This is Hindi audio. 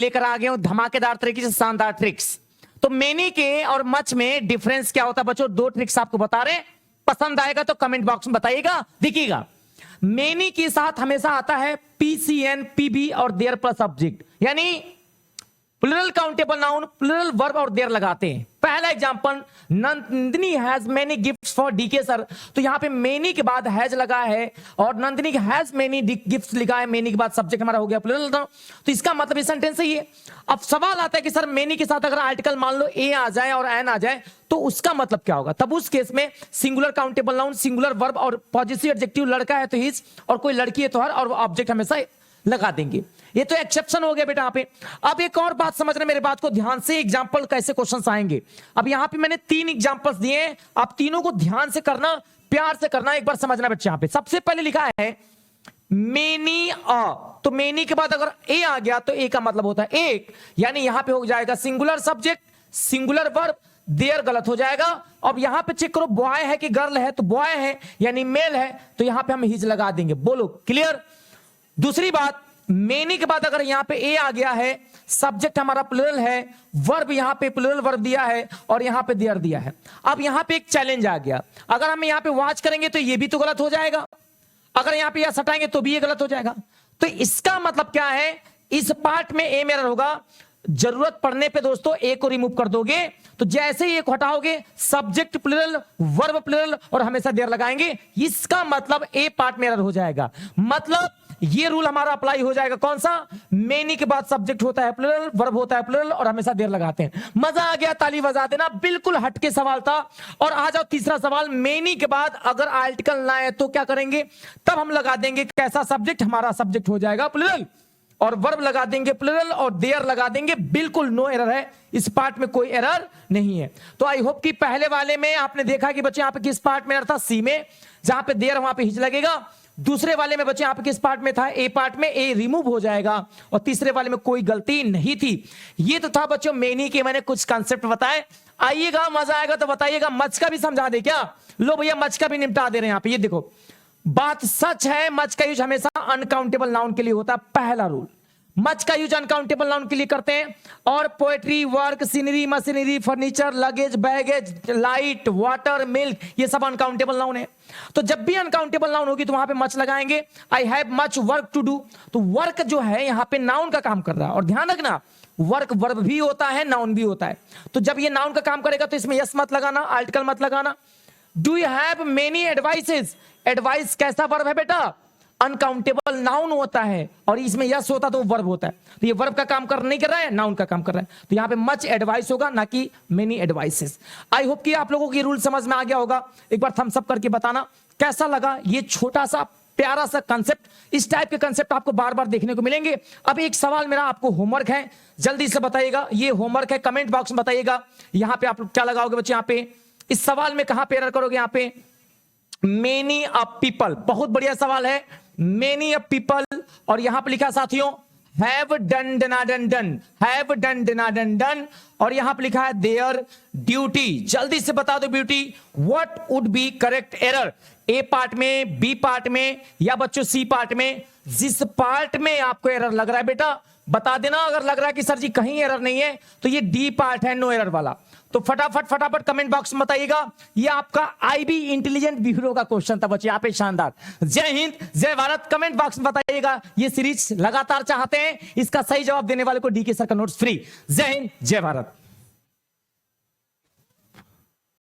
लेकर आ गया हूं धमाकेदार तरीके से शानदार ट्रिक्स। तो मेनी के और मच में डिफरेंस क्या होता है बच्चों? दो ट्रिक्स आपको बता रहे, पसंद आएगा तो कमेंट बॉक्स में बताइएगा, दिखिएगा। मेनी के साथ हमेशा आता है पीसीएन, पीबी और देयर प्लस ऑब्जेक्ट, यानी plural countable noun, plural verb और देयर लगाते हैं। पहला example, Nandini has many gifts for DK sir. तो यहां पे मेनी के बाद हैज लगा है और नंदिनी हैज मेनी गिफ्ट्स लिखा है, मेनी के बाद सब्जेक्ट हमारा हो गया प्लूरल नाउन। तो इसका मतलब ये सेंटेंस सही है। अब सवाल आता है कि सर मेनी के साथ अगर आर्टिकल मान लो ए आ जाए और एन आ जाए तो उसका मतलब क्या होगा? तब उस केस में singular countable noun, singular verb और पॉजिटिव एडजेक्टिव, लड़का है तो हिज और कोई लड़की है तो हर, और ऑब्जेक्ट हमेशा लगा देंगे। ये तो एक्सेप्शन हो गया बेटा यहाँ पे। अब एक और बात समझ रहे मेरे बात को ध्यान से, एग्जांपल कैसे क्वेश्चंस आएंगे। अब यहाँ पे मैंने 3 एग्जांपल्स दिए हैं, आप तीनों को ध्यान से करना, प्यार से करना, एक बार समझना बच्चे। यहाँ पे सबसे पहले लिखा है मेनी अ, तो मेनी के बाद अगर ए आ गया तो ए का मतलब होता है एक, यानी यहां पे हो जाएगा singular subject, singular verb, there गलत हो जाएगा। अब यहां पे चेक करो, बॉय है कि गर्ल है? तो बॉय है यानी मेल है, तो यहां पे हम हिज लगा देंगे। बोलो क्लियर? दूसरी बात, मेनी के बाद अगर यहां पे ए आ गया है, सब्जेक्ट हमारा प्लूरल है, वर्ब यहां पे प्लूरल वर्ब दिया है और यहां पे देयर दिया है। अब यहां पे एक चैलेंज आ गया, अगर हम यहां पे वॉच करेंगे तो ये भी तो गलत हो जाएगा, अगर यहां पे यह हटाएंगे तो भी ये गलत हो जाएगा। तो इसका मतलब क्या है? इस पार्ट में ए में एरर होगा। जरूरत पड़ने पे दोस्तों ए को रिमूव कर दोगे, तो जैसे ही एक हटाओगे सब्जेक्ट प्लूरल, वर्ब प्लूरल और हमेशा देयर लगाएंगे, इसका मतलब ए पार्ट में एरर हो जाएगा। मतलब ये रूल हमारा अप्लाई हो जाएगा। कौन सा? मेनी के बाद सब्जेक्ट होता है प्लूरल, वर्ब होता है प्लूरल और हमेशा देयर लगाते हैं। मजा आ गया? ताली बजा देना। बिल्कुल हटके सवाल था। और आ जाओ तीसरा सवाल, मेनी के बाद अगर आर्टिकल ना आए तो क्या करेंगे? तब हम लगा देंगे कैसा सब्जेक्ट? हमारा सब्जेक्ट हो जाएगा प्लूरल और वर्ब लगा देंगे प्लूरल और देयर लगा देंगे। बिल्कुल नो एरर है, इस पार्ट में कोई एरर नहीं है। तो आई होप कि पहले वाले में आपने देखा कि बच्चे यहां पे किस पार्ट में एरर था? सी में, जहां पे देयर वहां पे हिज लगेगा। दूसरे वाले में बच्चे यहां पे किस पार्ट में था? ए पार्ट में, ए रिमूव हो जाएगा। और तीसरे वाले में कोई गलती नहीं थी। ये तो था बच्चों मेनी के मैंने कुछ कंसेप्ट बताए। आइएगा, मजा आएगा तो बताइएगा। मच का भी समझा दे क्या? लो भैया, मच का भी निपटा दे रहे हैं यहां पे। ये देखो, बात सच है, मच का यूज हमेशा अनकाउंटेबल नाउन के लिए होता है। पहला रूल, मच का यूज अनकाउंटेबल नाउन के लिए करते हैं। और poetry, work, scenery, machinery, furniture, luggage, baggage, light, water, milk, ये सब अनकाउंटेबल नाउन है। तो जब भी अनकाउंटेबल नाउन होगी तो वहां पे मच लगाएंगे। I have much work to do, तो वर्क जो है यहां पे नाउन का काम कर रहा है। और ध्यान रखना, वर्क वर्ब भी होता है, नाउन भी होता है। तो जब ये नाउन का काम करेगा तो इसमें यस मत लगाना, आर्टिकल मत लगाना। Do you have many advices? Advice कैसा वर्ब है बेटा? अनकाउंटेबल नाउन होता है और इसमें यस होता तो वो वर्ब होता है। तो ये वर्ब का काम नहीं कर रहा है, नाउन का काम कर रहा है। तो यहां पे मच एडवाइस होगा, ना कि मेनी एडवाइसेस। आई होप कि आप लोगों की रूल समझ में आ गया होगा। एक बार थम्स अप करके बताना कैसा लगा ये छोटा सा प्यारा सा कंसेप्ट। इस टाइप के कंसेप्ट आपको बार बार देखने को मिलेंगे। अब एक सवाल मेरा आपको होमवर्क है, जल्दी से बताइएगा। ये होमवर्क है, कमेंट बॉक्स में बताइएगा। यहां पे आप क्या लगाओगे बच्चे? यहां पे इस सवाल में कहां पे एरर करोगे? यहां पे मेनी अ पीपल, बहुत बढ़िया सवाल है। मेनी अ पीपल, और यहां पर लिखा साथियों हैव डन डनाडन डन, हैव डन डनाडन डन, और यहां पर लिखा है देयर ड्यूटी। जल्दी से बता दो beauty, what would be correct error? A part में, बी पार्ट में, या बच्चों सी पार्ट में? जिस पार्ट में आपको एरर लग रहा है बेटा बता देना। अगर लग रहा है कि सर जी कहीं एरर नहीं है तो ये डी पार्ट है, नो एरर वाला। तो फटाफट कमेंट बॉक्स में बताइएगा। ये आपका आईबी इंटेलिजेंट ब्यूरो का क्वेश्चन था बच्चे, यहाँ पे शानदार। जय हिंद, जय भारत। कमेंट बॉक्स में बताइएगा। ये सीरीज लगातार चाहते हैं, इसका सही जवाब देने वाले को डीके सर का नोट्स फ्री। जय हिंद, जय भारत।